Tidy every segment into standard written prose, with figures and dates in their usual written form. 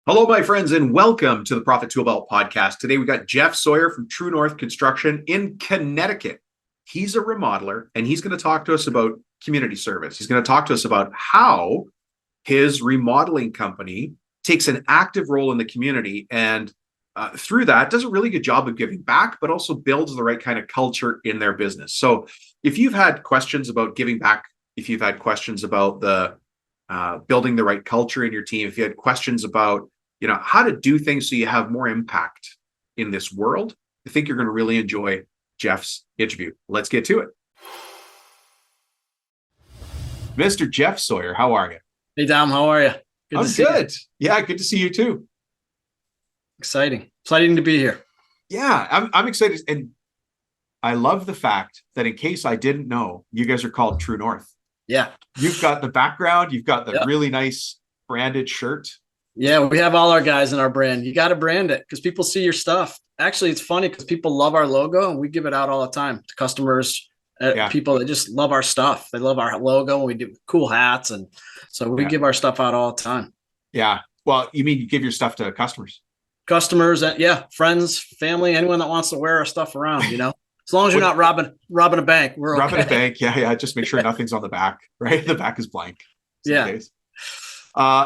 Hello, my friends, and welcome to the Profit Tool Belt podcast. Today, we got Jeff Sawyer from True North Construction in Connecticut. He's a remodeler, and he's going to talk to us about community service. He's going to talk to us about how his remodeling company takes an active role in the community and through that does a really good job of giving back, but also builds the right kind of culture in their business. So if you've had questions about giving back, if you've had questions about the building the right culture in your team, if you had questions about how to do things so you have more impact in this world, I think you're going to really enjoy Jeff's interview. Let's get to it. Mr. Jeff Sawyer, how are you? Hey, Dom, how are you? I'm good. Yeah, good to see you too. Exciting to be here. Yeah, I'm excited. And I love the fact that in case I didn't know, you guys are called True North. Yeah. You've got the background. You've got the really nice branded shirt. Yeah, we have all our guys in our brand. You got to brand it because people see your stuff. Actually, it's funny because people love our logo and we give it out all the time to customers, people that just love our stuff. They love our logo and we do cool hats. And so we give our stuff out all the time. Yeah. Well, you mean you give your stuff to customers? Customers, friends, family, anyone that wants to wear our stuff around, As long as you're not robbing a bank, we're okay. Robbing a bank, yeah. Just make sure nothing's on the back, right? The back is blank. Yeah.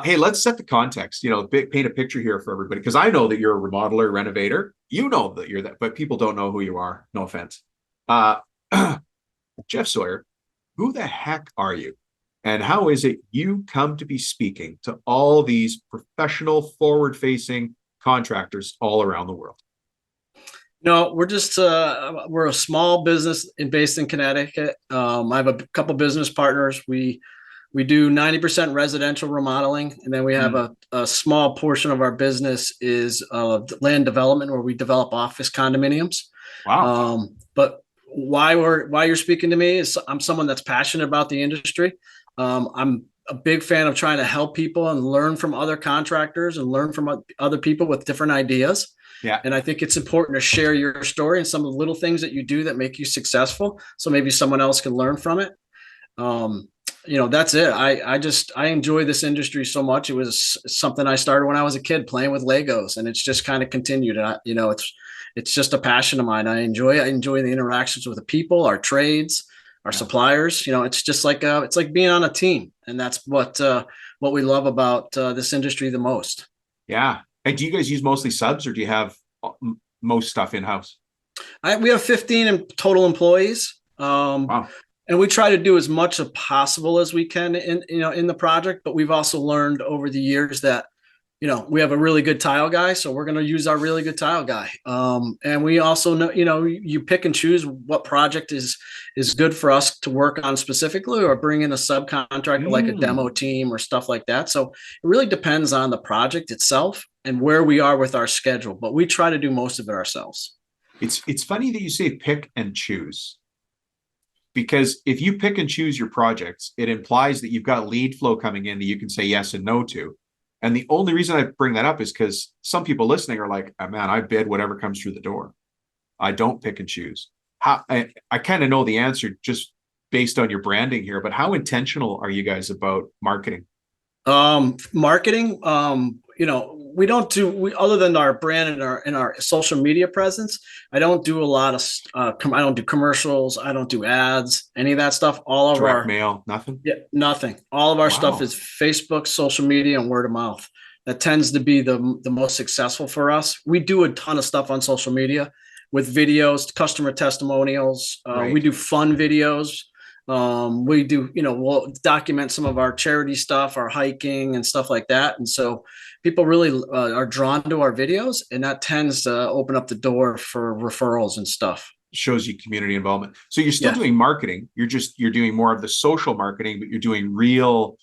Hey, let's set the context, paint a picture here for everybody, because I know that you're a remodeler, renovator. You know that you're that, but people don't know who you are. No offense. Jeff Sawyer, who the heck are you? And how is it you come to be speaking to all these professional, forward-facing contractors all around the world? No, we're just we're a small business based in Connecticut. I have a couple business partners. We do 90% residential remodeling, and then we have a small portion of our business is land development, where we develop office condominiums. Wow! But why you're speaking to me is I'm someone that's passionate about the industry. I'm a big fan of trying to help people and learn from other contractors and learn from other people with different ideas. Yeah. And I think it's important to share your story and some of the little things that you do that make you successful, so maybe someone else can learn from it. That's it. I enjoy this industry so much. It was something I started when I was a kid playing with Legos, and it's just kind of continued. And it's just a passion of mine. I enjoy the interactions with the people, our trades, our suppliers. It's just like it's like being on a team, and that's what we love about this industry the most. Yeah. And do you guys use mostly subs, or do you have most stuff in house? We have 15 total employees. Wow. And we try to do as much as possible as we can in the project, but we've also learned over the years that, we have a really good tile guy, so we're going to use our really good tile guy. And we also know, you pick and choose what project is good for us to work on specifically, or bring in a subcontractor like a demo team or stuff like that. So it really depends on the project itself and where we are with our schedule, but we try to do most of it ourselves. It's funny that you say pick and choose. Because if you pick and choose your projects, it implies that you've got lead flow coming in that you can say yes and no to. And the only reason I bring that up is because some people listening are like, oh, man, I bid whatever comes through the door. I don't pick and choose. I kind of know the answer just based on your branding here, but how intentional are you guys about marketing? Marketing, we don't do, other than our brand and our social media presence. I don't do a lot of, I don't do commercials. I don't do ads, any of that stuff. All of Direct our mail, nothing. Yeah, nothing. All of our stuff is Facebook, social media, and word of mouth. That tends to be the most successful for us. We do a ton of stuff on social media with videos, customer testimonials. We do fun videos. We do, we'll document some of our charity stuff, our hiking and stuff like that. And so people really are drawn to our videos, and that tends to open up the door for referrals and stuff. Shows you community involvement. So you're still doing marketing. You're doing more of the social marketing, but you're doing real.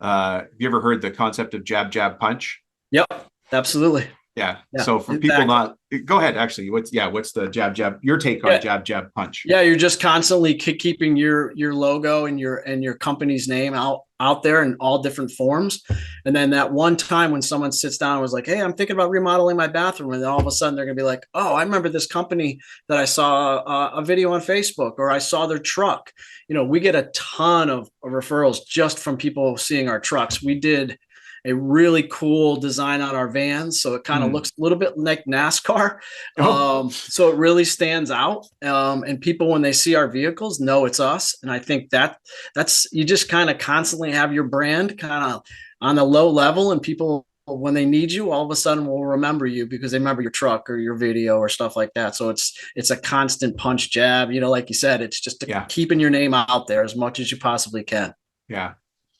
Have you ever heard the concept of jab, jab, punch? Yep, absolutely. Yeah. So for people not, go ahead. Actually, what's the jab, jab? Your take on jab, jab, punch? Yeah, you're just constantly keeping your logo and your company's name out there in all different forms. And then that one time when someone sits down and was like, "Hey, I'm thinking about remodeling my bathroom," and then all of a sudden they're gonna be like, "Oh, I remember this company that I saw a video on Facebook, or I saw their truck." We get a ton of referrals just from people seeing our trucks. We did a really cool design on our vans. So it kind of looks a little bit like NASCAR. So it really stands out. And people, when they see our vehicles, know it's us. And I think that's, you just kind of constantly have your brand kind of on a low level, and people, when they need you, all of a sudden will remember you because they remember your truck or your video or stuff like that. So it's a constant punch jab, like you said, it's just keeping your name out there as much as you possibly can. Yeah.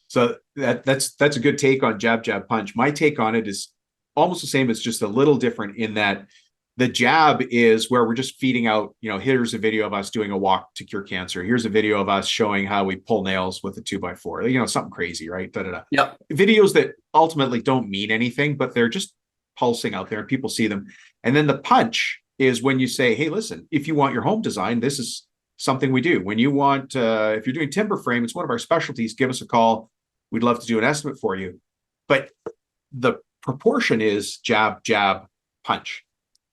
So that's a good take on jab, jab, punch. My take on it is almost the same. It's just a little different in that the jab is where we're just feeding out, here's a video of us doing a walk to cure cancer. Here's a video of us showing how we pull nails with a 2x4, something crazy, right? Yep. Videos that ultimately don't mean anything, but they're just pulsing out there and people see them. And then the punch is when you say, hey, listen, if you want your home design, this is something we do. When you want, if you're doing timber frame, it's one of our specialties, give us a call. We'd love to do an estimate for you. But the proportion is jab, jab, punch.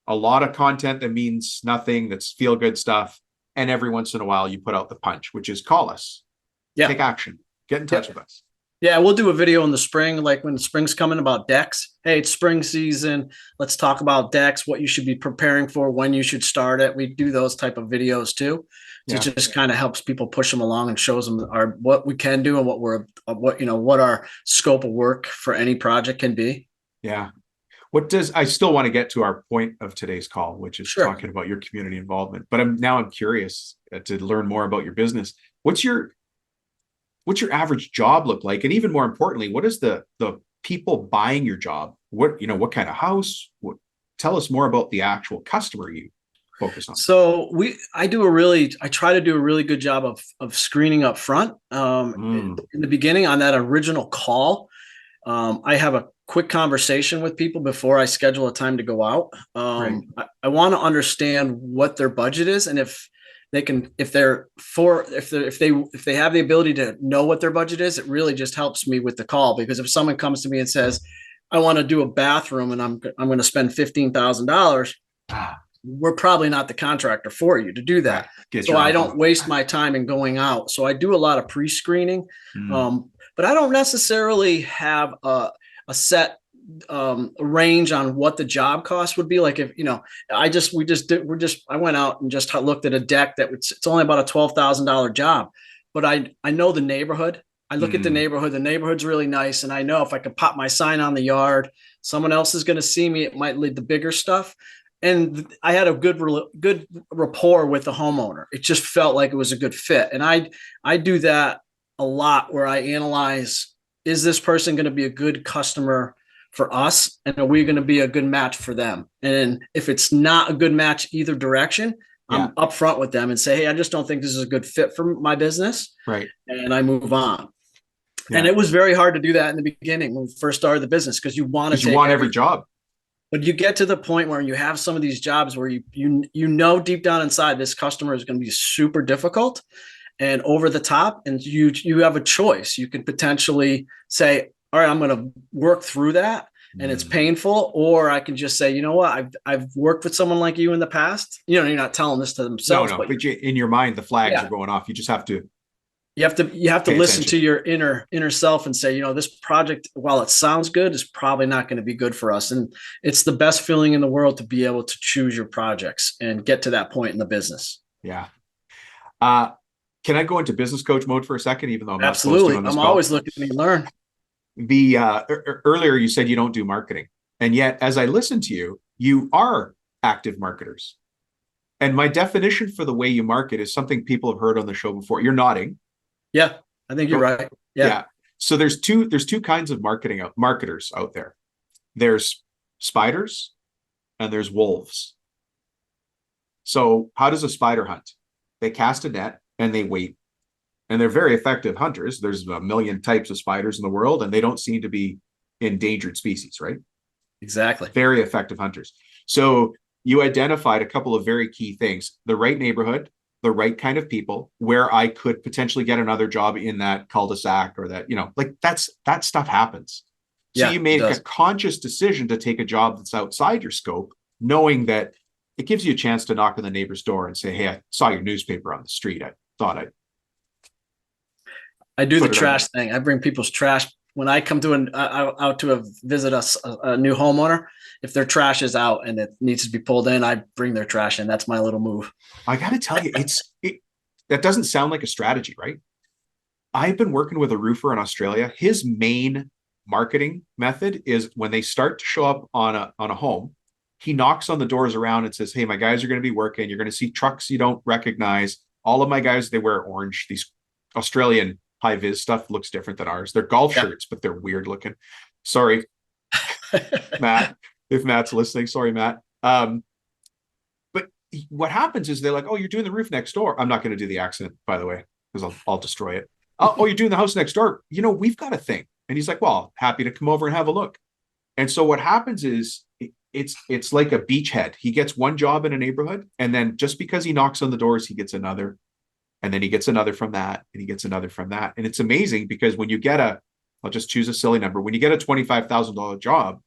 A lot of content that means nothing, that's feel good stuff. And every once in a while you put out the punch, which is call us, take action, get in touch with us. Yeah, we'll do a video in the spring, like when the spring's coming, about decks. Hey, it's spring season. Let's talk about decks, what you should be preparing for, when you should start it. We do those type of videos too. So it just kind of helps people push them along and shows them what we can do and what our scope of work for any project can be. Yeah. I still want to get to our point of today's call, which is talking about your community involvement. But I'm curious to learn more about your business. What's your average job look like? And even more importantly, what is the people buying your job? What kind of house? Tell us more about the actual customer you focus on. So I try to do a really good job of screening up front. In the beginning, on that original call, I have a quick conversation with people before I schedule a time to go out. I want to understand what their budget is, and if they have the ability to know what their budget is, it really just helps me with the call. Because if someone comes to me and says, I want to do a bathroom and I'm going to spend $15,000, we're probably not the contractor for you to do that. So I don't waste my time in going out. So I do a lot of pre-screening, but I don't necessarily have a set range on what the job cost would be. Like if, I went out and just looked at a deck it's only about a $12,000 job, but I know the neighborhood. I look at the neighborhood's really nice. And I know if I could pop my sign on the yard, someone else is going to see me. It might lead the bigger stuff. And I had a good rapport with the homeowner. It just felt like it was a good fit. And I do that a lot, where I analyze, is this person going to be a good customer for us? And are we going to be a good match for them? And if it's not a good match either direction, I'm upfront with them and say, hey, I just don't think this is a good fit for my business. Right. And I move on. Yeah. And it was very hard to do that in the beginning when we first started the business, because you want every job. But you get to the point where you have some of these jobs where you know deep down inside this customer is going to be super difficult and over the top, and you have a choice. You can potentially say, all right, I'm going to work through that, and it's painful, or I can just say, you know what, I've worked with someone like you in the past. You're not telling this to themselves. No, but in your mind, the flags are going off. You just have to. You have to listen to your inner self and say, this project, while it sounds good, is probably not going to be good for us. And it's the best feeling in the world to be able to choose your projects and get to that point in the business. Yeah. Can I go into business coach mode for a second, even though I'm not supposed to on this I'm call? always looking to learn. Earlier you said you don't do marketing, and yet as I listen to you, you are active marketers. And my definition for the way you market is something people have heard on the show before. You're nodding. Yeah, I think you're right. Yeah. So there's two kinds of marketers out there. There's spiders and there's wolves. So how does a spider hunt? They cast a net and they wait. And they're very effective hunters. There's a million types of spiders in the world, and they don't seem to be endangered species, right? Exactly. Very effective hunters. So you identified a couple of very key things: the right neighborhood, the right kind of people, where I could potentially get another job in that cul-de-sac, or that, that stuff happens. So you made a conscious decision to take a job that's outside your scope, knowing that it gives you a chance to knock on the neighbor's door and say, hey, I saw your newspaper on the street. I thought I do the trash thing. I bring people's trash when I come to out to visit a new homeowner, if their trash is out and it needs to be pulled in, I bring their trash in. That's my little move. I got to tell you, that doesn't sound like a strategy, right? I've been working with a roofer in Australia. His main marketing method is when they start to show up on a home, he knocks on the doors around and says, "Hey, my guys are going to be working. You're going to see trucks you don't recognize. All of my guys, they wear orange. These Australian high vis stuff looks different than ours. They're golf shirts, but they're weird looking." Sorry, Matt, if Matt's listening. Sorry, Matt. But what happens is they're like, "Oh, you're doing the roof next door." I'm not going to do the accent, by the way, because I'll destroy it. "Oh, you're doing the house next door. We've got a thing." And he's like, "Well, happy to come over and have a look." And so what happens is it's like a beachhead. He gets one job in a neighborhood, and then just because he knocks on the doors, he gets another, and then he gets another from that, and he gets another from that. And it's amazing because when you get I'll just choose a silly number. When you get a $25,000 job,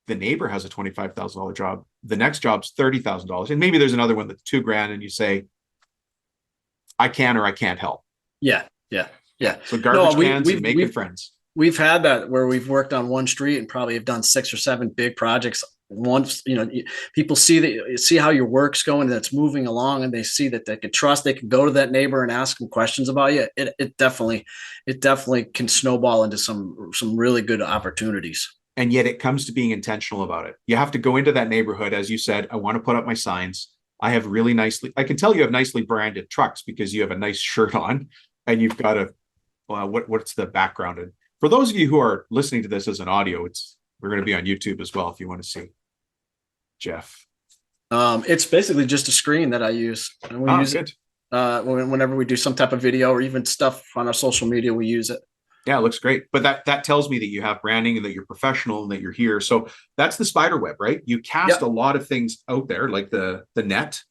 the neighbor has a $25,000 job. The next job's $30,000. And maybe there's another one that's $2,000, and you say, "I can or I can't help." Yeah. So garbage cans and making friends. We've had that where we've worked on one street and probably have done 6 or 7 big projects. Once, people see how your work's going, that's moving along, and they see that they can trust, they can go to that neighbor and ask them questions about you. It definitely can snowball into some really good opportunities. And yet it comes to being intentional about it. You have to go into that neighborhood. As you said, I want to put up my signs. I can tell you have nicely branded trucks because you have a nice shirt on, and you've got what's the background? And for those of you who are listening to this as an audio, we're going to be on YouTube as well if you want to see Jeff. It's basically just a screen that I use. And we use good. It whenever we do some type of video or even stuff on our social media, we use it. Yeah, it looks great. But that tells me that you have branding and that you're professional and that you're here. So that's the spider web, right? You cast a lot of things out there, like the net.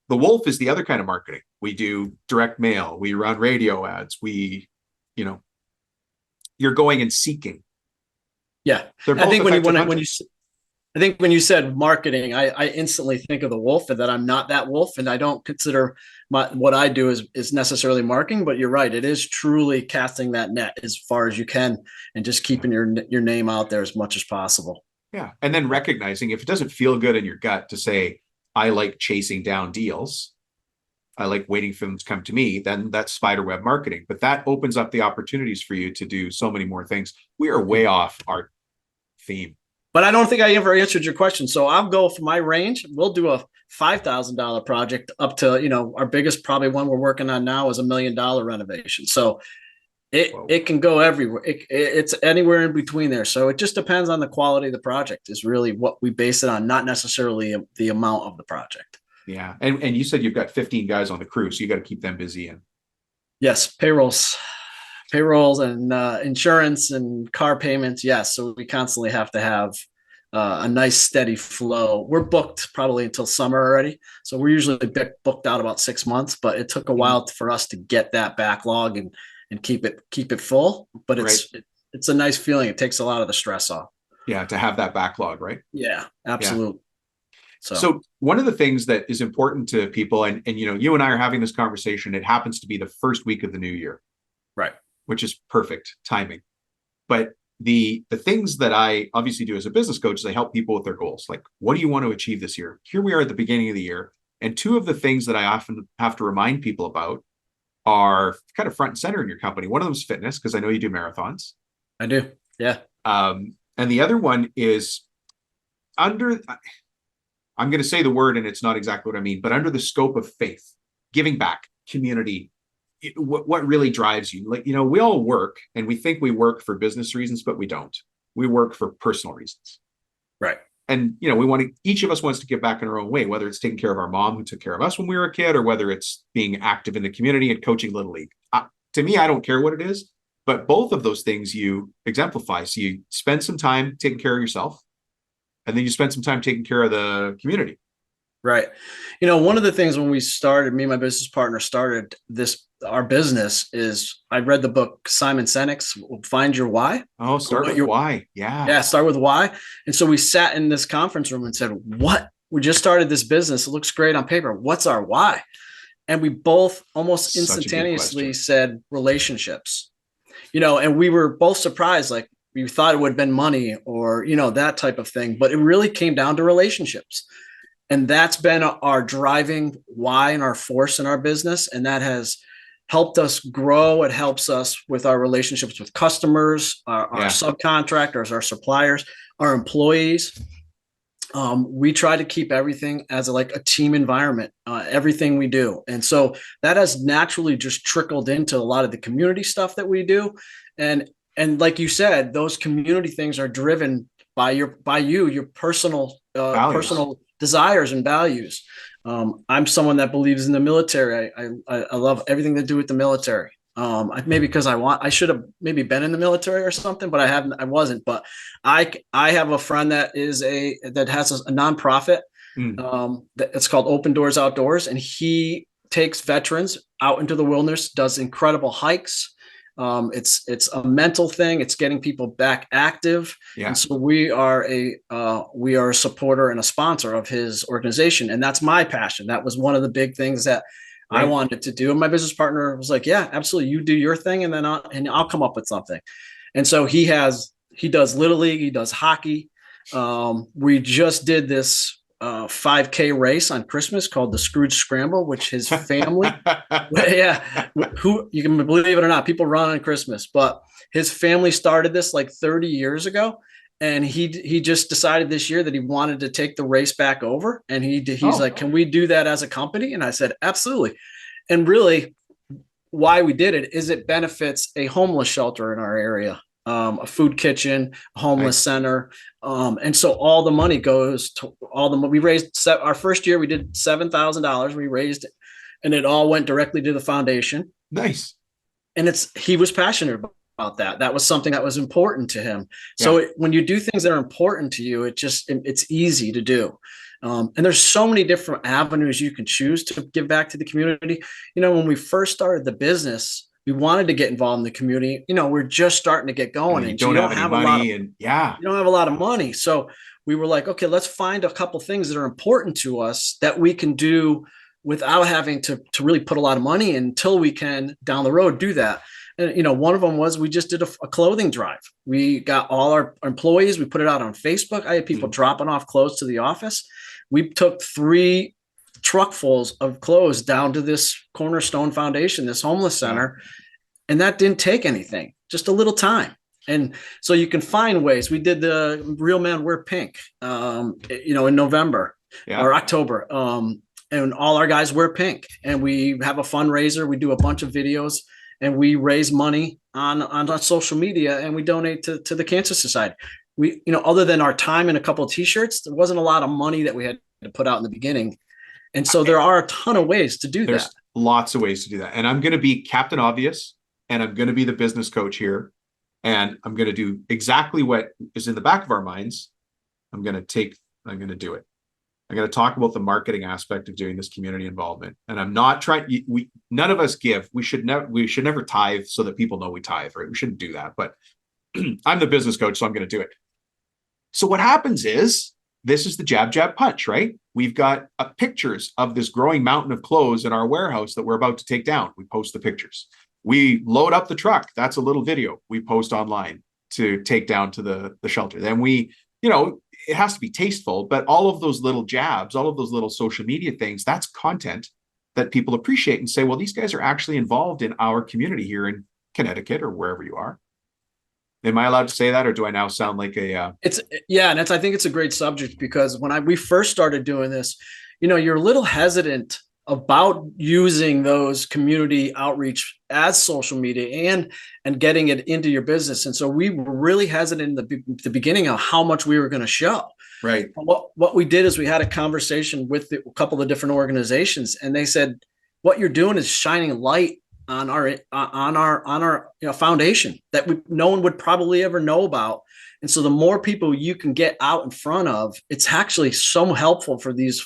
The wolf is the other kind of marketing. We do direct mail. We run radio ads. You're going and seeking. Yeah. I think when you said marketing, I instantly think of the wolf, and that I'm not that wolf, and I don't consider what I do is necessarily marketing. But you're right; it is truly casting that net as far as you can, and just keeping your name out there as much as possible. Yeah, and then recognizing if it doesn't feel good in your gut to say, "I like chasing down deals. I like waiting for them to come to me," then that's spiderweb marketing. But that opens up the opportunities for you to do so many more things. We are way off our theme. But I don't think I ever answered your question. So I'll go for my range. We'll do a $5,000 project up to, our biggest probably one we're working on now is $1 million renovation. So it can go everywhere. It's anywhere in between there. So it just depends on the quality of the project is really what we base it on, not necessarily the amount of the project. Yeah. And you said you've got 15 guys on the crew, so you got to keep them busy. And yes, payrolls and insurance and car payments. Yes. So we constantly have to have a nice steady flow. We're booked probably until summer already. So we're usually booked out about 6 months, but it took a while for us to get that backlog and keep it full. But it's a nice feeling. It takes a lot of the stress off. Yeah. To have that backlog, right? Yeah, absolutely. Yeah. So one of the things that is important to people, and you and I are having this conversation, it happens to be the first week of the new year. Right. Which is perfect timing. But the things that I obviously do as a business coach is I help people with their goals. Like, what do you want to achieve this year? Here we are at the beginning of the year. And two of the things that I often have to remind people about are kind of front and center in your company. One of them is fitness, because I know you do marathons. I do. Yeah. And the other one is I'm going to say the word, and it's not exactly what I mean, but under the scope of faith, giving back, community, what really drives you. Like, we all work and we think we work for business reasons, but we don't. We work for personal reasons. Right. And, each of us wants to give back in our own way, whether it's taking care of our mom who took care of us when we were a kid, or whether it's being active in the community and coaching Little League. To me, I don't care what it is, but both of those things you exemplify. So you spend some time taking care of yourself, and then you spend some time taking care of the community. Right. One of the things when we started, me and my business partner started our business is I read the book, Simon Sinek's Find Your Why. Oh, start with why. Yeah. Yeah. Start with why. And so we sat in this conference room and said, we just started this business. It looks great on paper. What's our why? And we both almost instantaneously said relationships. and we were both surprised, like we thought it would have been money or, that type of thing, but it really came down to relationships. And that's been our driving why and our force in our business. And that has helped us grow. It helps us with our relationships with customers, our subcontractors, our suppliers, our employees. We try to keep everything as like a team environment, everything we do. And so that has naturally just trickled into a lot of the community stuff that we do. And like you said, those community things are driven by your personal desires and values. I'm someone that believes in the military. I love everything to do with the military. Maybe because I should have maybe been in the military or something, but I wasn't. But I have a friend that has a nonprofit. It's called Open Doors Outdoors, and he takes veterans out into the wilderness, does incredible hikes. It's a mental thing. It's getting people back active. Yeah. And so we are a supporter and a sponsor of his organization. And that's my passion. That was one of the big things that I wanted to do. And my business partner was like, yeah, absolutely. You do your thing. And then I'll come up with something. And so he does Little League. He does hockey. We just did this 5K race on Christmas called the Scrooge Scramble, which his family, who you can believe it or not, people run on Christmas, but his family started this like 30 years ago. And he just decided this year that he wanted to take the race back over. And he's like, can we do that as a company? And I said, absolutely. And really why we did it is it benefits a homeless shelter in our area. A food kitchen, a homeless center. And so all the money goes to we raised our first year, we did $7,000. We raised it and it all went directly to the foundation. Nice. And he was passionate about that. That was something that was important to him. So when you do things that are important to you, it's easy to do. And there's so many different avenues you can choose to give back to the community. When we first started the business, we wanted to get involved in the community. We're just starting to get going, and you don't have a lot of money. So we were like, okay, let's find a couple things that are important to us that we can do without having to really put a lot of money in until we can down the road do that. And, one of them was we just did a clothing drive. We got all our employees. We put it out on Facebook. I had people dropping off clothes to the office. We took 3 truckfuls of clothes down to this Cornerstone Foundation, this homeless center. And that didn't take anything, just a little time. And so you can find ways. We did the Real Men Wear Pink, in November or October. And all our guys wear pink, and we have a fundraiser. We do a bunch of videos and we raise money on social media, and we donate to the Cancer Society. We, other than our time and a couple of t-shirts, there wasn't a lot of money that we had to put out in the beginning. And so there are a ton of ways to do that. There's lots of ways to do that. And I'm going to be Captain Obvious, and I'm going to be the business coach here. And I'm going to do exactly what is in the back of our minds. I'm going to do it. I'm going to talk about the marketing aspect of doing this community involvement. And I'm not trying, none of us give. We should never tithe so that people know we tithe, right? We shouldn't do that. But I'm the business coach, so I'm going to do it. So what happens is, this is the jab, jab, punch, right? We've got pictures of this growing mountain of clothes in our warehouse that we're about to take down. We post the pictures. We load up the truck. That's a little video we post online to take down to the shelter. Then we, it has to be tasteful, but all of those little jabs, all of those little social media things, that's content that people appreciate and say, well, these guys are actually involved in our community here in Connecticut or wherever you are. Am I allowed to say that, or do I now sound like a? And I think it's a great subject, because when we first started doing this, you're a little hesitant about using those community outreach as social media and getting it into your business. And so we were really hesitant in the beginning of how much we were going to show. Right. What we did is we had a conversation with a couple of different organizations, and they said, what you're doing is shining light on our foundation that no one would probably ever know about. And so the more people you can get out in front of, it's actually so helpful for these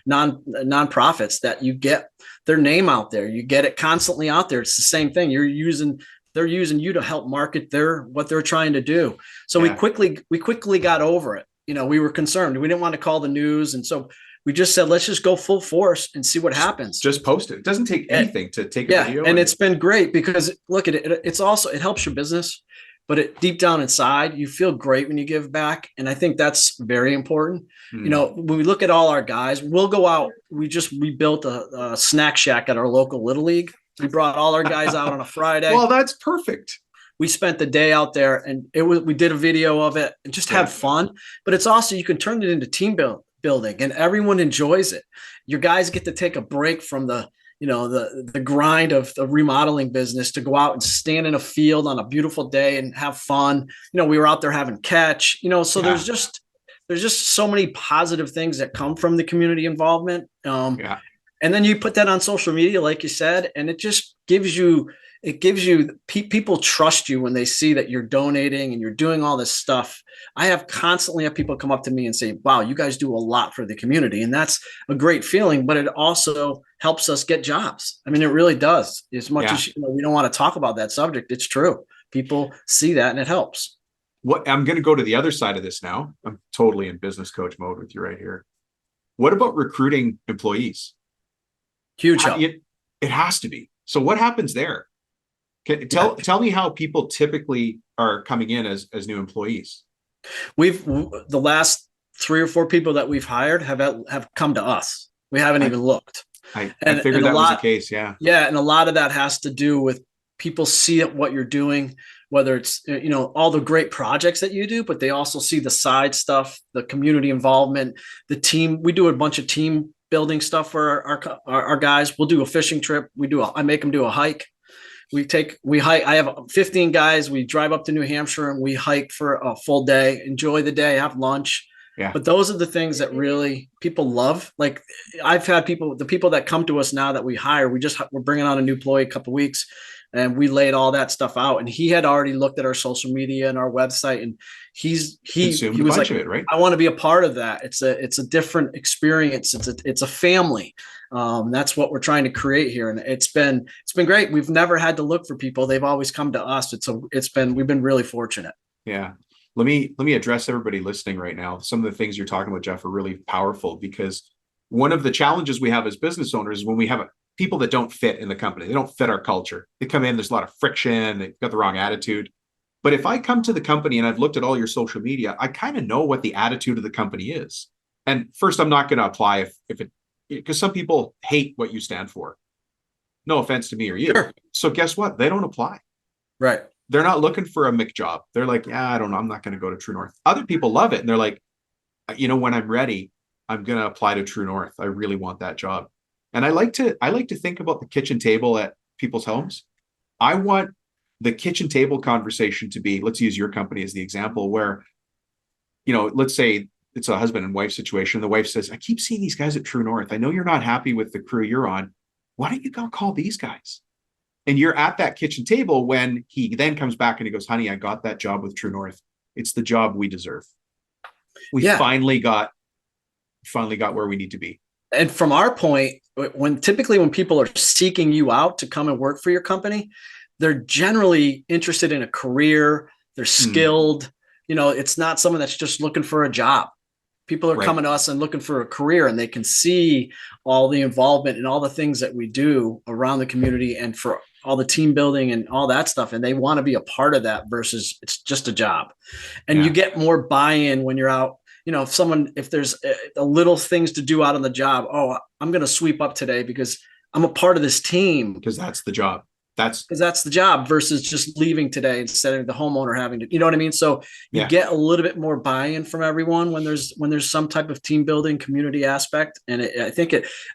nonprofits, that you get their name out there. You get it constantly out there. It's the same thing. They're using you to help market what they're trying to do. So we quickly got over it. We were concerned. We didn't want to call the news. And so we just said, let's just go full force and see what happens. Just post it. It doesn't take anything to take a video. And it's been great because look at it. It's also, it helps your business, but deep down inside, you feel great when you give back. And I think that's very important. You know, when we look at all our guys, we'll go out. We built a snack shack at our local Little League. We brought all our guys out on a Friday. Well, that's perfect. We spent the day out there, and we did a video of it and just had fun. But it's also, you can turn it into team building, and everyone enjoys it. Your guys get to take a break from the grind of the remodeling business to go out and stand in a field on a beautiful day and have fun. You know, we were out there having catch, so there's just so many positive things that come from the community involvement. And then you put that on social media, like you said, and it just gives you people trust you when they see that you're donating and you're doing all this stuff. I constantly have people come up to me and say, wow, you guys do a lot for the community. And that's a great feeling, but it also helps us get jobs. I mean, it really does. As much as we don't want to talk about that subject, it's true. People see that and it helps. I'm going to go to the other side of this now. I'm totally in business coach mode with you right here. What about recruiting employees? Huge help. It has to be. So what happens there? Tell me how people typically are coming in as new employees. The last 3 or 4 people that we've hired have come to us. We haven't even looked. I figured that was the case. Yeah. Yeah. And a lot of that has to do with people see what you're doing, whether it's, all the great projects that you do, but they also see the side stuff, the community involvement, the team. We do a bunch of team building stuff for our guys. We'll do a fishing trip. I make them do a hike. We hike. I have 15 guys. We drive up to New Hampshire and we hike for a full day, enjoy the day, have lunch. Yeah. But those are the things that really people love. Like I've had the people that come to us now that we hire, we're bringing on a new employee a couple of weeks, and we laid all that stuff out. And he had already looked at our social media and our website, and he was like, right? I want to be a part of that. It's a different experience. It's a family. That's what we're trying to create here. And it's been great. We've never had to look for people. They've always come to us. We've been really fortunate. Yeah. Let me address everybody listening right now. Some of the things you're talking about, Jeff, are really powerful, because one of the challenges we have as business owners is when we have people that don't fit in the company, they don't fit our culture. They come in, there's a lot of friction, they've got the wrong attitude. But if I come to the company and I've looked at all your social media, I kind of know what the attitude of the company is. And first, I'm not going to apply because some people hate what you stand for. No offense to me or you. Sure. So guess what? They don't apply. Right. They're not looking for a Mick job. They're like, yeah, I don't know. I'm not going to go to True North. Other people love it. And they're like, when I'm ready, I'm going to apply to True North. I really want that job. And I like to think about the kitchen table at people's homes. I want the kitchen table conversation to be, let's use your company as the example, where, let's say it's a husband and wife situation. The wife says, I keep seeing these guys at True North. I know you're not happy with the crew you're on. Why don't you go call these guys? And you're at that kitchen table when he then comes back and he goes, honey, I got that job with True North. It's the job we deserve. We finally got where we need to be. And from our point, when people are seeking you out to come and work for your company, they're generally interested in a career. They're skilled. It's not someone that's just looking for a job. People are coming to us and looking for a career, and they can see all the involvement and all the things that we do around the community and for all the team building and all that stuff. And they want to be a part of that versus it's just a job. And you get more buy-in when you're out. If there's a little things to do out on the job, I'm going to sweep up today because I'm a part of this team. Because that's the job. That's the job versus just leaving today instead of the homeowner having to, you know what I mean? So you get a little bit more buy-in from everyone when there's some type of team building community aspect. And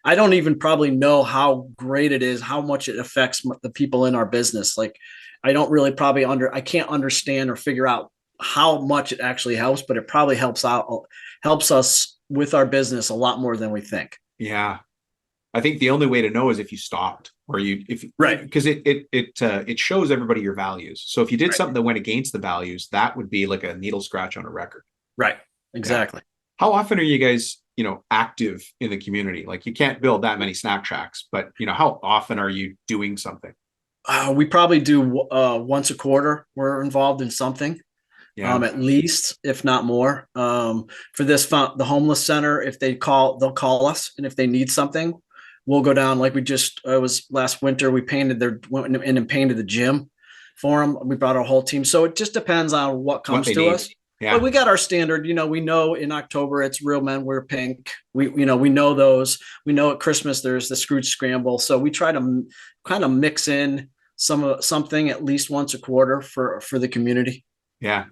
I don't even probably know how great it is, how much it affects the people in our business. Like I don't really I can't understand or figure out how much it actually helps, but it probably helps us with our business a lot more than we think. Yeah. I think the only way to know is if you stopped because it shows everybody your values. So if you did something that went against the values, that would be like a needle scratch on a record. Right. Exactly. Yeah. How often are you guys, active in the community? Like you can't build that many snack shacks, but how often are you doing something? We probably do once a quarter. We're involved in something. Yeah. at least, if not more. For the homeless center, if they'll call us, and if they need something, we'll go down. Like it was last winter, we went in and painted the gym for them. We brought our whole team. So it just depends on what comes to us. Yeah. But we got our standard, we know in October it's Real Men Wear Pink. We know those. We know at Christmas there's the Scrooge Scramble. So we try to kind of mix in something at least once a quarter for the community. Yeah.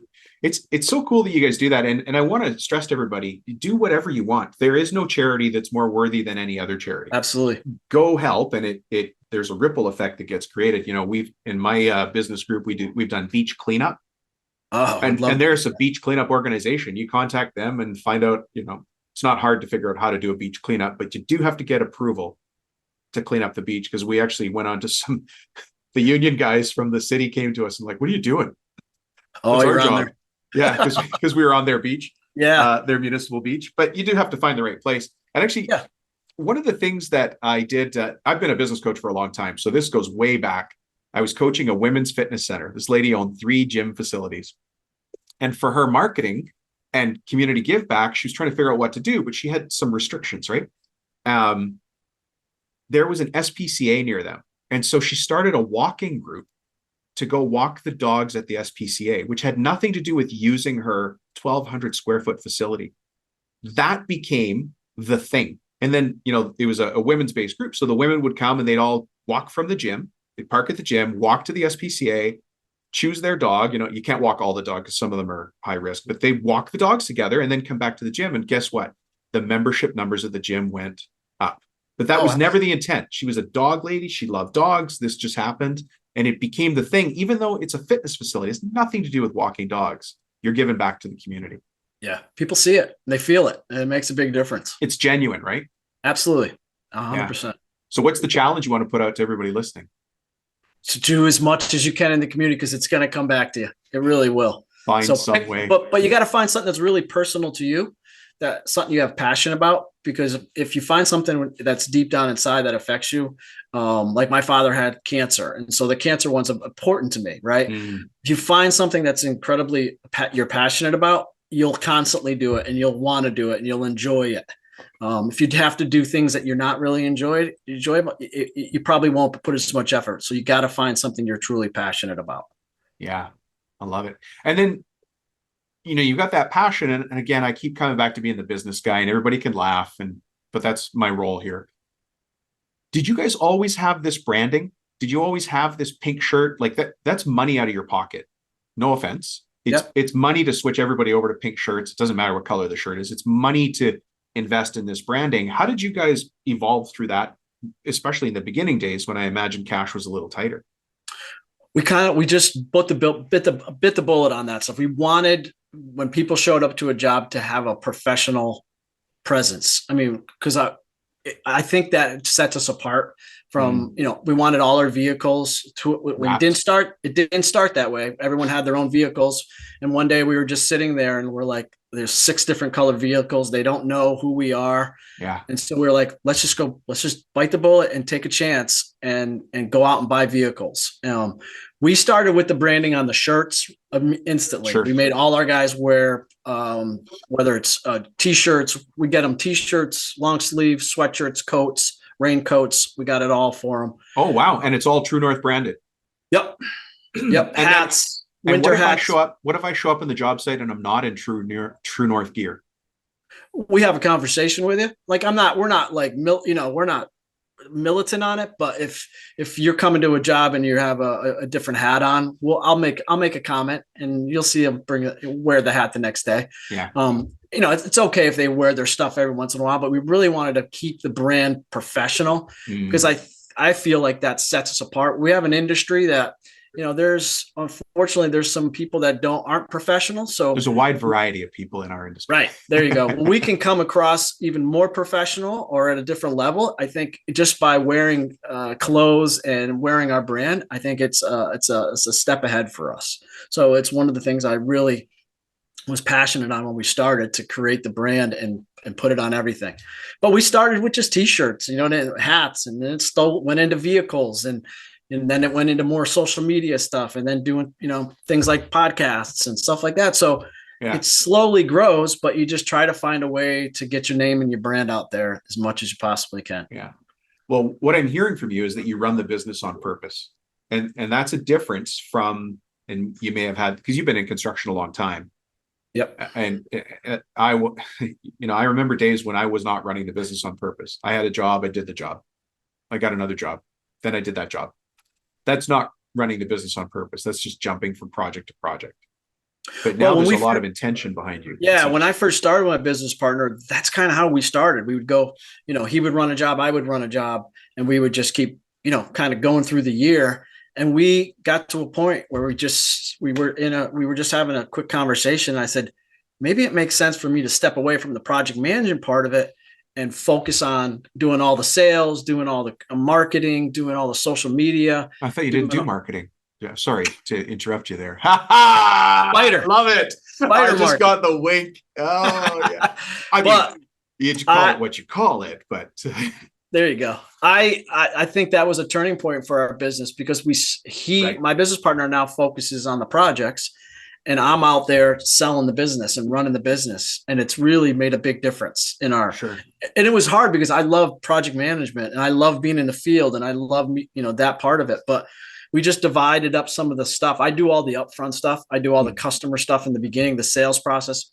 It's so cool that you guys do that. And I want to stress to everybody, do whatever you want. There is no charity that's more worthy than any other charity. Absolutely. Go help. And there's a ripple effect that gets created. We've, in my business group, we've done beach cleanup. Oh, and there's a beach cleanup organization. You contact them and find out, it's not hard to figure out how to do a beach cleanup, but you do have to get approval to clean up the beach. Because we actually went on to the union guys from the city came to us and like, what are you doing? Oh, you're on there. Yeah, because we were on their beach, their municipal beach. But you do have to find the right place. And actually, one of the things that I did, I've been a business coach for a long time, so this goes way back. I was coaching a women's fitness center. This lady owned 3 gym facilities, and for her marketing and community give back, she was trying to figure out what to do, but she had some restrictions, right? There was an SPCA near them, and so she started a walking group to go walk the dogs at the SPCA, which had nothing to do with using her 1,200 square foot facility. That became the thing. And then, it was a women's based group. So the women would come and they'd all walk from the gym. They'd park at the gym, walk to the SPCA, choose their dog. You can't walk all the dogs because some of them are high risk, but they walk the dogs together and then come back to the gym. And guess what? The membership numbers of the gym went up. But that was never the intent. She was a dog lady. She loved dogs. This just happened. And it became the thing, even though it's a fitness facility. It's nothing to do with walking dogs. You're giving back to the community. Yeah. People see it. They feel it. And it makes a big difference. It's genuine, right? Absolutely. 100%. Yeah. So what's the challenge you want to put out to everybody listening? To do as much as you can in the community, because it's going to come back to you. It really will. Find some way. But you got to find something that's really personal to you, that something you have passion about. Because if you find something that's deep down inside that affects you, like my father had cancer, and so the cancer one's important to me, right? If you find something that's incredibly you're passionate about, you'll constantly do it, and you'll want to do it, and you'll enjoy it. If you have to do things that you're not really enjoy, you probably won't put as much effort. So you got to find something you're truly passionate about. Yeah, I love it. And then, you've got that passion. And again, I keep coming back to being the business guy, and everybody can laugh, but that's my role here. Did you guys always have this branding? Did you always have this pink shirt? Like that's money out of your pocket. No offense. It's money to switch everybody over to pink shirts. It doesn't matter what color the shirt is. It's money to invest in this branding. How did you guys evolve through that, especially in the beginning days when I imagine cash was a little tighter? We just bit the bullet on that stuff. We wanted, when people showed up to a job, to have a professional presence. I mean, because I think that sets us apart from, we wanted all our vehicles it didn't start that way. Everyone had their own vehicles. And one day we were just sitting there and we're like, there's 6 different colored vehicles. They don't know who we are. Yeah. And so we're like, let's just bite the bullet and take a chance and go out and buy vehicles. We started with the branding on the shirts instantly. Sure. We made all our guys wear, whether it's t-shirts, we get them t-shirts, long sleeves, sweatshirts, coats, raincoats. We got it all for them. Oh, wow. And it's all True North branded. Yep. Yep. Hats. Winter hats. What if I show up in the job site and I'm not in True North gear? We have a conversation with you. Like we're not like, we're not militant on it, but if you're coming to a job and you have a different hat on, well, I'll make a comment and you'll see them wear the hat the next day. Yeah. It's okay if they wear their stuff every once in a while, but we really wanted to keep the brand professional because I feel like that sets us apart. We have an industry that, unfortunately there's some people that aren't professional. So there's a wide variety of people in our industry. Right. There you go. When we can come across even more professional or at a different level, I think just by wearing clothes and wearing our brand, I think it's a step ahead for us. So it's one of the things I really was passionate on when we started to create the brand and put it on everything. But we started with just t-shirts, and hats, and then it went into vehicles. And And then it went into more social media stuff, and then doing, things like podcasts and stuff like that. So it slowly grows, but you just try to find a way to get your name and your brand out there as much as you possibly can. Yeah. Well, what I'm hearing from you is that you run the business on purpose. And that's a difference from, and you may have had, because you've been in construction a long time. Yep. And I remember days when I was not running the business on purpose. I had a job, I did the job. I got another job. Then I did that job. That's not running the business on purpose. That's just jumping from project to project. But now there's a lot of intention behind you. Yeah. When I first started with my business partner, that's kind of how we started. We would go, he would run a job, I would run a job, and we would just keep, kind of going through the year. And we got to a point where we were just having a quick conversation. I said, maybe it makes sense for me to step away from the project management part of it and focus on doing all the sales, doing all the marketing, doing all the social media. I thought you didn't do marketing. Yeah, sorry to interrupt you there. Spider, love it. I just got the wink. Oh yeah. I mean, you call it what you call it, but there you go. I think that was a turning point for our business, because my business partner now focuses on the projects, and I'm out there selling the business and running the business. And it's really made a big difference in our, and it was hard because I love project management and I love being in the field and I love, that part of it. But we just divided up some of the stuff. I do all the upfront stuff. I do all the customer stuff in the beginning, the sales process.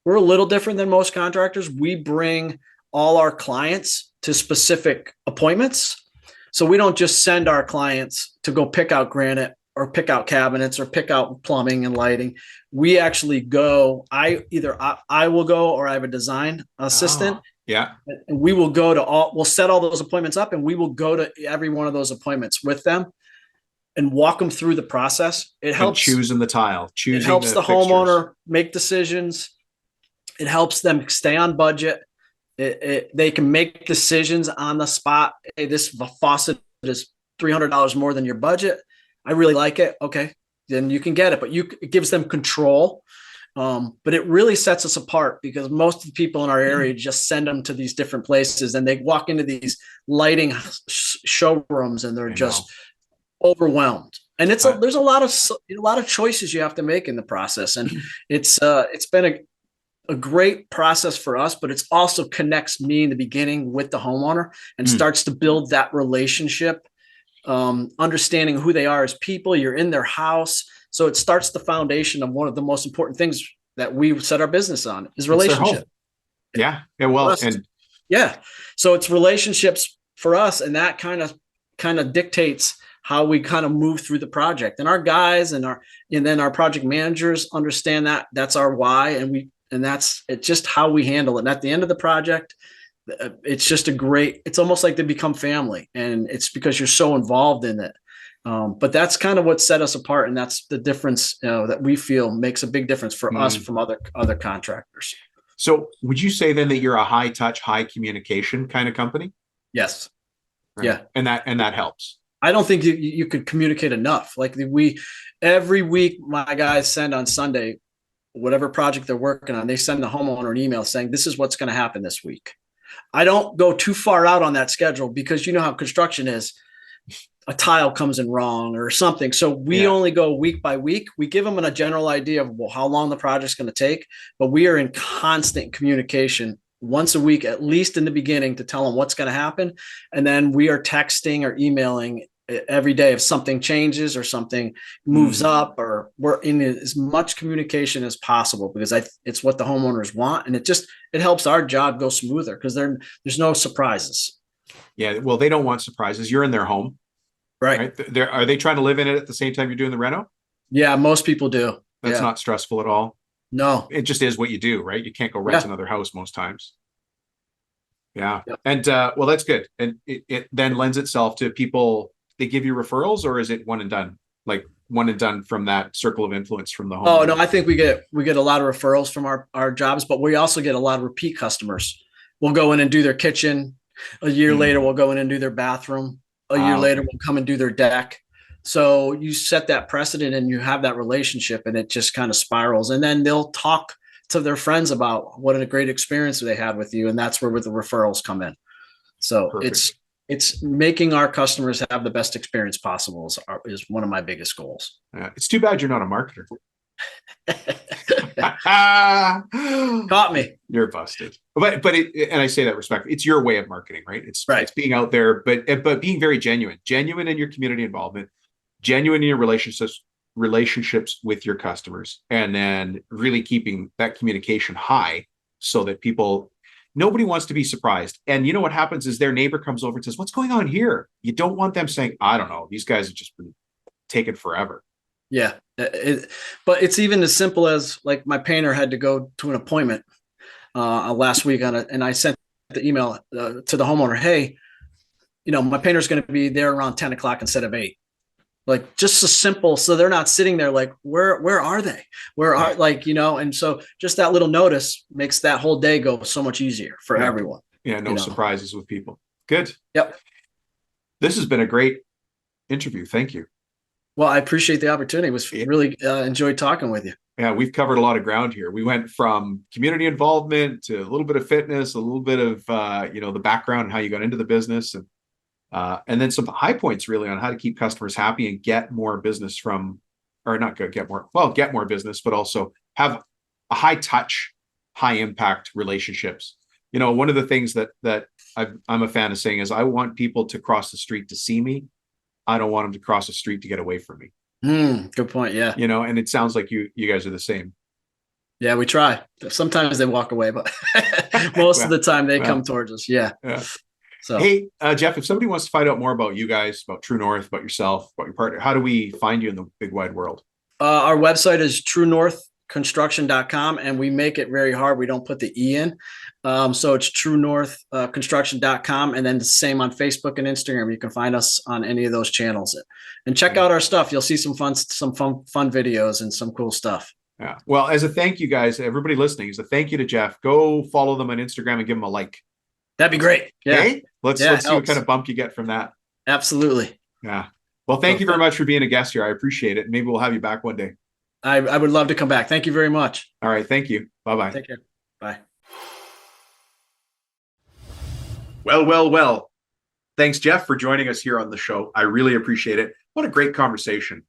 We're a little different than most contractors. We bring all our clients to specific appointments. So we don't just send our clients to go pick out granite or pick out cabinets or pick out plumbing and lighting. We actually go, I will go, or I have a design assistant. Yeah. And we will we'll set all those appointments up, and we will go to every one of those appointments with them and walk them through the process. It helps choosing the tile, it helps the homeowner make decisions. It helps them stay on budget. They can make decisions on the spot. Hey, this faucet is $300 more than your budget. I really like it. Okay, then you can get it, but it gives them control. But it really sets us apart, because most of the people in our area just send them to these different places, and they walk into these lighting showrooms and they're just overwhelmed. And there's a lot of choices you have to make in the process. And it's been a great process for us, but it's also connects me in the beginning with the homeowner and starts to build that relationship. Understanding who they are as people. You're in their house. So it starts the foundation of one of the most important things that we set our business on is relationship. Yeah. Well, so it's relationships for us. And that kind of dictates how we kind of move through the project, and our guys and then our project managers understand that that's our why. And that's just how we handle it. And at the end of the project, it's just it's almost like they become family, and it's because you're so involved in it. But that's kind of what set us apart. And that's the difference that we feel makes a big difference for us from other contractors. So would you say then that you're a high touch, high communication kind of company? Yes. Right. Yeah. And that helps. I don't think you could communicate enough. Like every week, my guys send on Sunday, whatever project they're working on, they send the homeowner an email saying, this is what's going to happen this week. I don't go too far out on that schedule, because you know how construction is. A tile comes in wrong or something. So we only go week by week. We give them a general idea of how long the project's going to take, but we are in constant communication once a week, at least in the beginning, to tell them what's going to happen. And then we are texting or emailing every day if something changes or something moves up, or we're in as much communication as possible, because it's what the homeowners want. And it helps our job go smoother, because there's no surprises. Yeah. Well, they don't want surprises. You're in their home. Right. Are they trying to live in it at the same time you're doing the reno? Yeah, most people do. That's not stressful at all. No, it just is what you do, right? You can't go rent another house most times. Yeah. Yep. And well, that's good. And it then lends itself to people. They give you referrals, or is it one and done? Like one and done from that circle of influence from the home? Oh no, I think we get a lot of referrals from our jobs, but we also get a lot of repeat customers. We'll go in and do their kitchen. A year later, we'll go in and do their bathroom. A year later, we'll come and do their deck. So you set that precedent and you have that relationship, and it just kind of spirals. And then they'll talk to their friends about what a great experience they had with you. And that's where the referrals come in. So it's making our customers have the best experience possible is one of my biggest goals. It's too bad you're not a marketer. Caught me. You're busted. But and I say that respectfully. It's your way of marketing, right? It's being out there, but being very genuine in your community involvement, genuine in your relationships with your customers, and then really keeping that communication high so that nobody wants to be surprised. And you know what happens is their neighbor comes over and says, "What's going on here?" You don't want them saying, "I don't know. These guys have just been taking forever." Yeah. But it's even as simple as like my painter had to go to an appointment last week and I sent the email to the homeowner, "Hey, my painter's going to be there around 10 o'clock instead of 8. Like just so simple. So they're not sitting there like, where are they? And so just that little notice makes that whole day go so much easier for everyone. Yeah. No surprises with people. Good. Yep. This has been a great interview. Thank you. Well, I appreciate the opportunity. It was really enjoyed talking with you. Yeah, we've covered a lot of ground here. We went from community involvement to a little bit of fitness, a little bit of the background and how you got into the business, and then some high points really on how to keep customers happy and get more business get more business, but also have a high touch, high impact relationships. One of the things that I'm a fan of saying is I want people to cross the street to see me. I don't want them to cross the street to get away from me. Good point. Yeah. And it sounds like you guys are the same. Yeah, we try. Sometimes they walk away, but most of the time they come towards us. Yeah. So, hey, Jeff, if somebody wants to find out more about you guys, about True North, about yourself, about your partner, how do we find you in the big wide world? Our website is TruNORTH'S.com, and we make it very hard. We don't put the E in. So it's TruNORTH'S.com, and then the same on Facebook and Instagram. You can find us on any of those channels and check out our stuff. You'll see some fun videos and some cool stuff. Yeah. Well, as a thank you guys, everybody listening, as a thank you to Jeff, go follow them on Instagram and give them a like. That'd be great. Yeah. Okay? Let's see what kind of bump you get from that. Absolutely. Yeah. Well, thank you very much for being a guest here. I appreciate it. Maybe we'll have you back one day. I would love to come back. Thank you very much. All right. Thank you. Bye-bye. Take care. Bye. Well. Thanks, Jeff, for joining us here on the show. I really appreciate it. What a great conversation.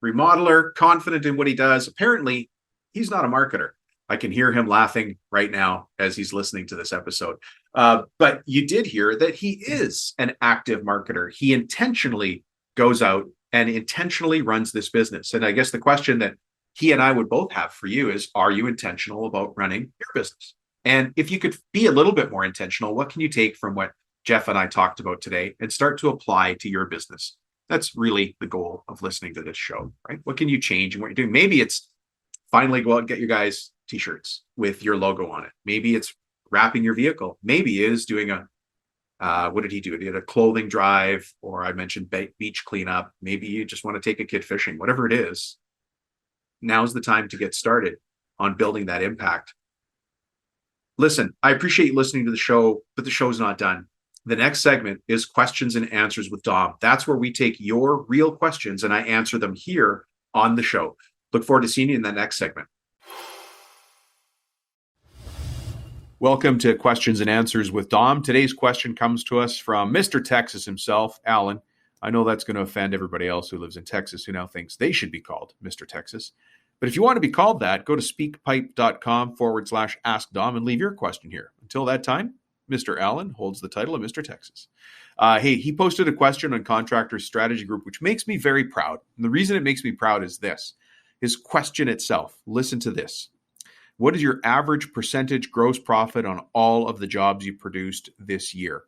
Remodeler, confident in what he does. Apparently, he's not a marketer. I can hear him laughing right now as he's listening to this episode. But you did hear that he is an active marketer. He intentionally goes out and intentionally runs this business. And I guess the question that he and I would both have for you is, are you intentional about running your business? And if you could be a little bit more intentional, what can you take from what Jeff and I talked about today and start to apply to your business? That's really the goal of listening to this show, right? What can you change in what you're doing? Maybe it's finally go out and get you guys t-shirts with your logo on it. Maybe it's wrapping your vehicle. Maybe it is doing what did he do? He did a clothing drive, or I mentioned beach cleanup. Maybe you just want to take a kid fishing, whatever it is. Now's the time to get started on building that impact. Listen, I appreciate you listening to the show, but the show's not done. The next segment is questions and answers with Dom. That's where we take your real questions and I answer them here on the show. Look forward to seeing you in the next segment. Welcome to Questions and Answers with Dom. Today's question comes to us from Mr. Texas himself, Alan. I know that's going to offend everybody else who lives in Texas who now thinks they should be called Mr. Texas. But if you want to be called that, go to speakpipe.com/Ask Dom and leave your question here. Until that time, Mr. Allen holds the title of Mr. Texas. Hey, he posted a question on Contractors Strategy Group, which makes me very proud. And the reason it makes me proud is this. His question itself. Listen to this. What is your average percentage gross profit on all of the jobs you produced this year?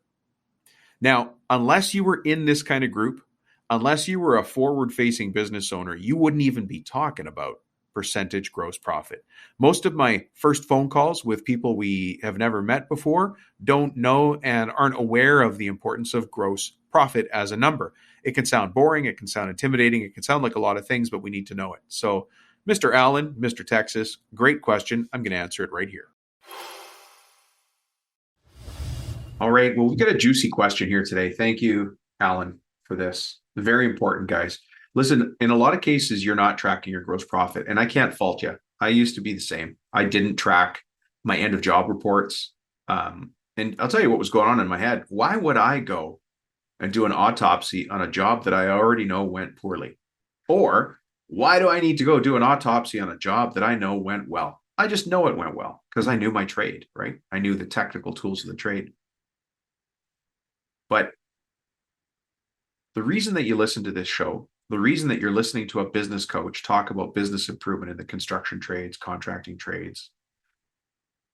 Now, unless you were in this kind of group, unless you were a forward-facing business owner, you wouldn't even be talking about percentage gross profit. Most of my first phone calls with people we have never met before don't know and aren't aware of the importance of gross profit as a number. It can sound boring, it can sound intimidating, it can sound like a lot of things, but we need to know it. So, Mr. Allen, Mr. Texas, great question. I'm going to answer it right here. All right. Well, we got a juicy question here today. Thank you, Alan, for this. Very important, guys. Listen, in a lot of cases, you're not tracking your gross profit, and I can't fault you. I used to be the same. I didn't track my end of job reports. And I'll tell you what was going on in my head. Why would I go and do an autopsy on a job that I already know went poorly? Or why do I need to go do an autopsy on a job that I know went well? I just know it went well because I knew my trade, right? I knew the technical tools of the trade. But the reason that you listen to this show, the reason that you're listening to a business coach talk about business improvement in the construction trades, contracting trades,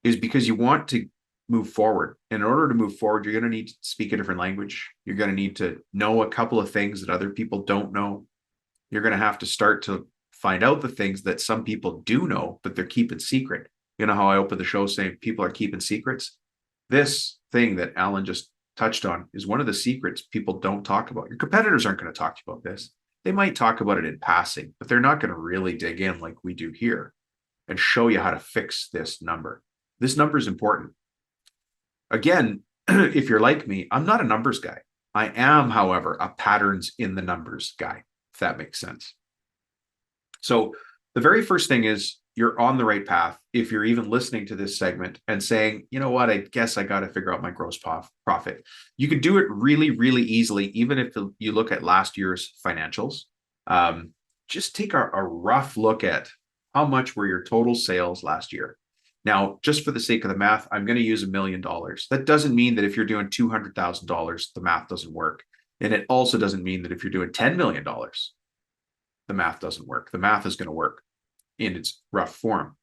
is because you want to move forward. In order to move forward, you're going to need to speak a different language. You're going to need to know a couple of things that other people don't know. You're going to have to start to find out the things that some people do know, but they're keeping secret. You know how I opened the show saying people are keeping secrets? This thing that Alan just touched on is one of the secrets people don't talk about. Your competitors aren't going to talk about this. They might talk about it in passing, but they're not going to really dig in like we do here and show you how to fix this number. This number is important. Again, if you're like me, I'm not a numbers guy. I am, however, a patterns in the numbers guy, if that makes sense. So the very first thing is you're on the right path if you're even listening to this segment and saying, you know what, I guess I got to figure out my gross profit. You can do it really, really easily, even if you look at last year's financials. Just take a rough look at how much were your total sales last year. Now, just for the sake of the math, I'm going to use $1 million. That doesn't mean that if you're doing $200,000, the math doesn't work. And it also doesn't mean that if you're doing $10 million, the math doesn't work. The math is going to work in its rough form.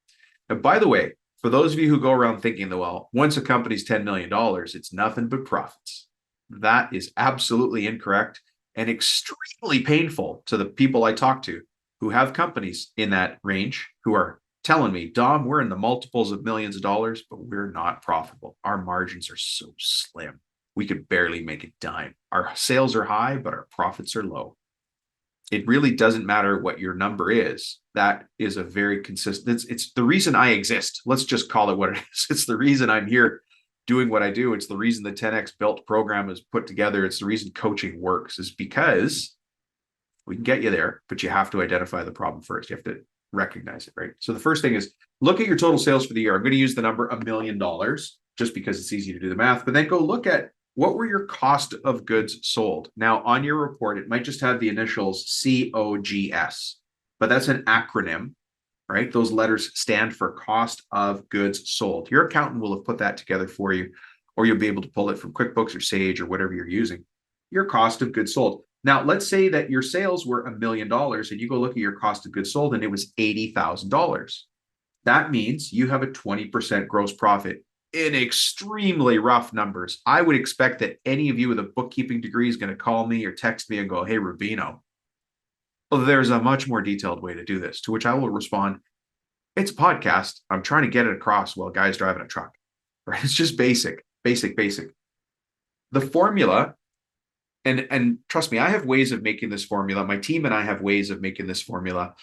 And by the way, for those of you who go around thinking that, well, once a company's $10 million, it's nothing but profits. That is absolutely incorrect and extremely painful to the people I talk to who have companies in that range who are telling me, Dom, we're in the multiples of millions of dollars, but we're not profitable. Our margins are so slim. We could barely make a dime. Our sales are high, but our profits are low. It really doesn't matter what your number is. That is a very consistent, it's the reason I exist. Let's just call it what it is. It's the reason I'm here doing what I do. It's the reason the 10X Built program is put together. It's the reason coaching works, is because we can get you there, but you have to identify the problem first. You have to recognize it, right? So the first thing is look at your total sales for the year. I'm going to use the number $1 million just because it's easy to do the math, but then go look at what were your cost of goods sold. Now on your report, it might just have the initials COGS, but that's an acronym, right? Those letters stand for cost of goods sold. Your accountant will have put that together for you, or you'll be able to pull it from QuickBooks or Sage or whatever you're using. Your cost of goods sold. Now, let's say that your sales were $1 million and you go look at your cost of goods sold and it was $80,000. That means you have a 20% gross profit in extremely rough numbers. I would expect that any of you with a bookkeeping degree is going to call me or text me and go, hey, Rubino, well, there's a much more detailed way to do this, to which I will respond, it's a podcast. I'm trying to get it across while guys driving a truck, right? It's just basic. The formula, and trust me, I have ways of making this formula. My team and I have ways of making this formula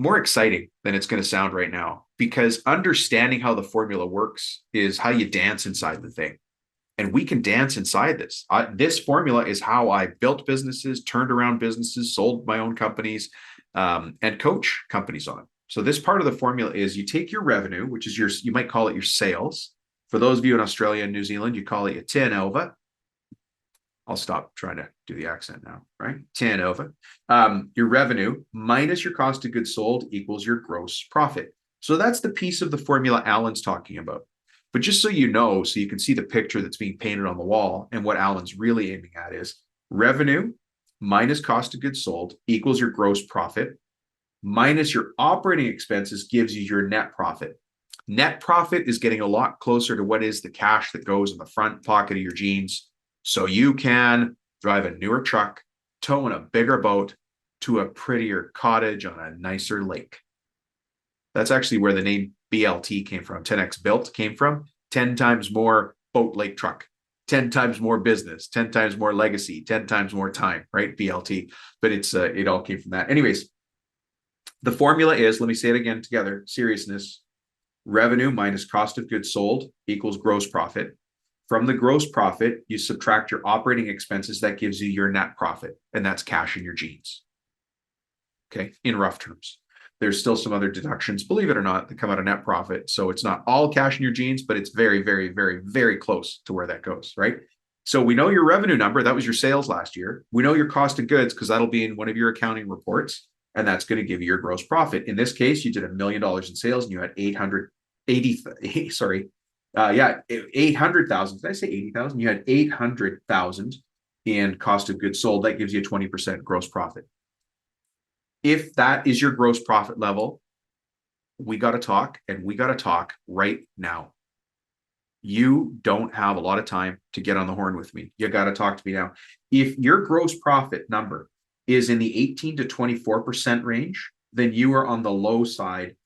more exciting than it's going to sound right now, because understanding how the formula works is how you dance inside the thing. And we can dance inside this. This formula is how I built businesses, turned around businesses, sold my own companies, and coach companies on. So this part of the formula is you take your revenue, which is you might call it your sales. For those of you in Australia and New Zealand, you call it your turnover. I'll stop trying to do the accent now, right? Turnover. Your revenue minus your cost of goods sold equals your gross profit. So that's the piece of the formula Alan's talking about. But just so you know, so you can see the picture that's being painted on the wall, and what Alan's really aiming at is revenue minus cost of goods sold equals your gross profit minus your operating expenses gives you your net profit. Net profit is getting a lot closer to what is the cash that goes in the front pocket of your jeans, so you can drive a newer truck, tow in a bigger boat to a prettier cottage on a nicer lake. That's actually where the name BLT came from. 10X Built came from. 10 times more boat, lake, truck. 10 times more business. 10 times more legacy. 10 times more time, right? BLT. But it all came from that. Anyways, the formula is, let me say it again together, seriousness. Revenue minus cost of goods sold equals gross profit. From the gross profit, you subtract your operating expenses. That gives you your net profit, and that's cash in your jeans. Okay, in rough terms. There's still some other deductions, believe it or not, that come out of net profit. So it's not all cash in your jeans, but it's very, very, very, very close to where that goes, right? So we know your revenue number. That was your sales last year. We know your cost of goods because that'll be in one of your accounting reports. And that's going to give you your gross profit. In this case, you did $1 million in sales and you had 800,000. Did I say 80,000? You had 800,000 in cost of goods sold. That gives you a 20% gross profit. If that is your gross profit level, we got to talk, and we got to talk right now. You don't have a lot of time to get on the horn with me. You got to talk to me now. If your gross profit number is in the 18 to 24% range, then you are on the low side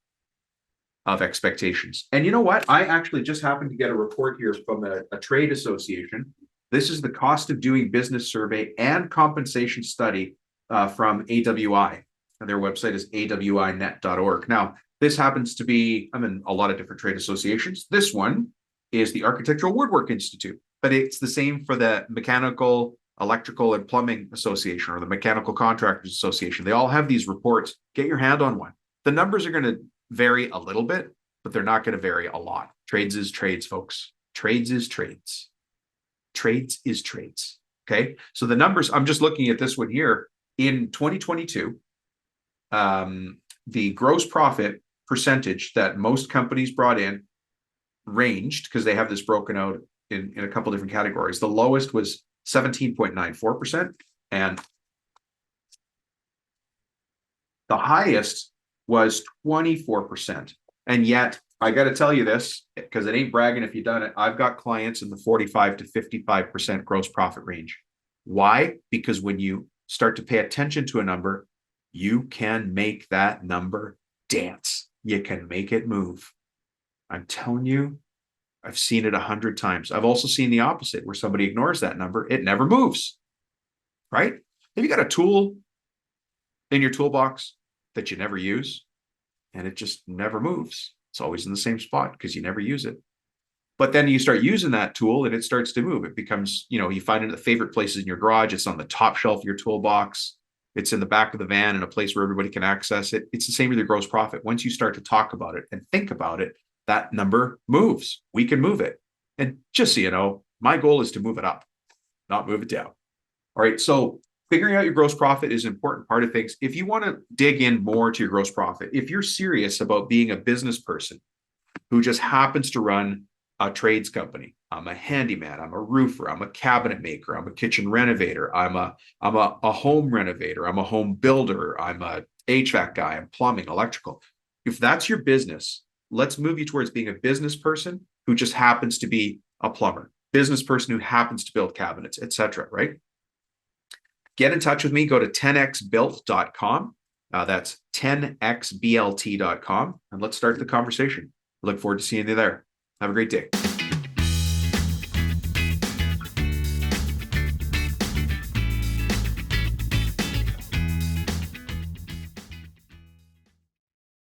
of expectations. And you know what? I actually just happened to get a report here from a trade association. This is the cost of doing business survey and compensation study from AWI. And their website is awinet.org. Now, this happens to be, I'm in a lot of different trade associations. This one is the Architectural Woodwork Institute, but it's the same for the Mechanical, Electrical, and Plumbing Association or the Mechanical Contractors Association. They all have these reports. Get your hand on one. The numbers are going to vary a little bit, but they're not going to vary a lot. Trades is trades, folks. Trades is trades. Trades is trades. Okay. So the numbers, I'm just looking at this one here. In 2022, the gross profit percentage that most companies brought in ranged, because they have this broken out in a couple different categories. The lowest was 17.94%, and the highest was 24%. And yet, I got to tell you this, because it ain't bragging if you've done it. I've got clients in the 45 to 55% gross profit range. Why? Because when you start to pay attention to a number, you can make that number dance. You can make it move. I'm telling you, I've seen it 100 times. I've also seen the opposite, where somebody ignores that number. It never moves, right? Have you got a tool in your toolbox that you never use and it just never moves? It's always in the same spot because you never use it. But then you start using that tool and it starts to move. It becomes, you find it in the favorite places in your garage. It's on the top shelf of your toolbox. It's in the back of the van in a place where everybody can access it. It's the same with your gross profit. Once you start to talk about it and think about it, that number moves. We can move it. And just so you know, my goal is to move it up, not move it down. All right. So figuring out your gross profit is an important part of things. If you want to dig in more to your gross profit, if you're serious about being a business person who just happens to run a trades company, I'm a handyman, I'm a roofer, I'm a cabinet maker, I'm a kitchen renovator, I'm a home renovator, I'm a home builder, I'm a HVAC guy, I'm plumbing, electrical. If that's your business, let's move you towards being a business person who just happens to be a plumber, business person who happens to build cabinets, etc. Right? Get in touch with me. Go to 10xbuilt.com. That's 10xblt.com. And let's start the conversation. I look forward to seeing you there. Have a great day.